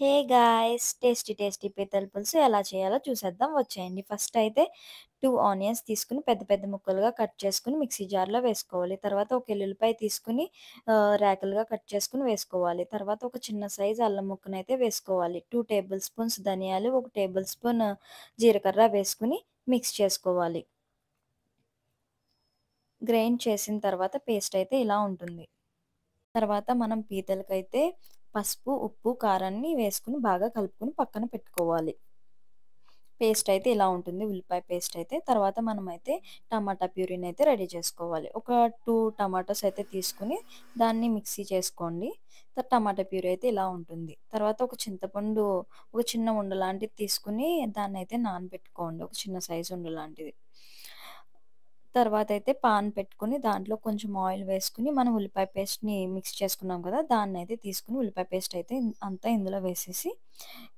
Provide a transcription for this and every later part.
Hey guys! Tasty tasty పీతల పులుసు ఎలా చేయాలో చూసేద్దాం వచ్చేయండి. ఫస్ట్ అయితే 2 ఆనియన్స్ తీసుకొని పెద్ద పెద్ద ముక్కలుగా కట్ చేసుకొని మిక్సీ జార్‌లో వేసుకోవాలి. తర్వాత ఒక ఎల్లుల్లిపాయ తీసుకొని రేకలుగా కట్ చేసుకొని వేసుకోవాలి. తర్వాత ఒక చిన్న సైజు అల్లం ముక్కనైతే వేసుకోవాలి. 2 టేబుల్ స్పూన్స్ ధనియాలు, 1 టేబుల్ స్పూన్ జీలకర్ర వేసుకొని మిక్స్ చేసుకోవాలి. గ్రైండ్ చేసిన తర్వాత పేస్ట్ అయితే ఇలా ఉంటుంది. తర్వాత మనం పీతలకైతే పసుపు, ఉప్పు, కారాన్ని వేసుకొని బాగా కలుపుకొని పక్కన పెట్టుకోవాలి. పేస్ట్ అయితే ఇలా ఉంటుంది. ఉల్లిపాయ పేస్ట్ అయితే. తర్వాత మనమైతే టమాటా ప్యూరీనైతే రెడీ చేసుకోవాలి. ఒక 2 టమాటోస్ అయితే తీసుకొని దాన్ని మిక్సీ చేసుకోండి. టమాటా ప్యూరీ అయితే ఇలా ఉంటుంది. తర్వాత ఒక చింతపండు ఒక చిన్న ఉండ లాంటిది తీసుకొని దాన్నయితే నానబెట్టుకోండి. ఒక చిన్న సైజు ఉండ లాంటిది. తర్వాతయితే పాన్ పెట్టుకొని దాంట్లో కొంచెం ఆయిల్ వేసుకొని మనం ఉల్లిపాయ పేస్ట్‌ని మిక్స్ చేసుకున్నాం కదా! దాన్నయితే తీసుకొని ఉల్లిపాయ పేస్ట్ అయితే అంతా ఇందులో వేసేసి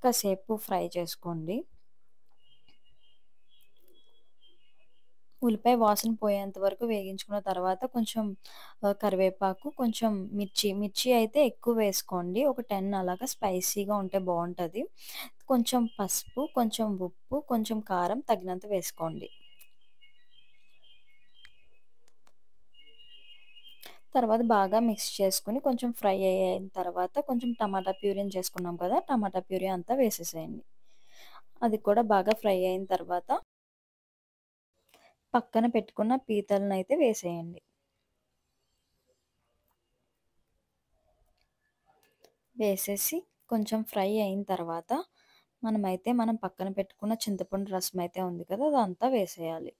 కాసేపు ఫ్రై చేసుకోండి. ఉల్లిపాయ వాసన పోయేంత వరకు వేగించుకున్న తర్వాత కొంచెం కరివేపాకు, కొంచెం మిర్చి అయితే ఎక్కువ వేసుకోండి. ఒక 10 అలాగా స్పైసీగా ఉంటే బావుంటది. కొంచెం పసుపు, కొంచెం ఉప్పు, కొంచెం కారం తగినంత వేసుకోండి. తర్వాత బాగా మిక్స్ చేసుకొని కొంచెం ఫ్రై అయిన తర్వాత కొంచెం టమాటా ప్యూరీని చేసుకున్నాం కదా! టమాటా ప్యూరీ అంతా వేసేసేయండి. అది కూడా బాగా ఫ్రై అయిన తర్వాత పక్కన పెట్టుకున్న పీతలనైతే వేసేయండి. వేసేసి కొంచెం ఫ్రై అయిన తర్వాత మనం పక్కన పెట్టుకున్న చింతపండు రసం అయితే ఉంది కదా! అదంతా వేసేయాలి.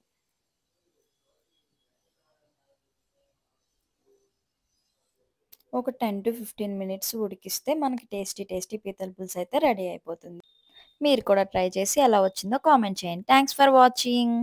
ఒక 10-15 మినిట్స్ ఉడికిస్తే మనకి టేస్టీ టేస్టీ పీతల పులుసు అయితే రెడీ అయిపోతుంది. మీరు కూడా ట్రై చేసి ఎలా వచ్చిందో కామెంట్ చేయండి. Thanks for watching.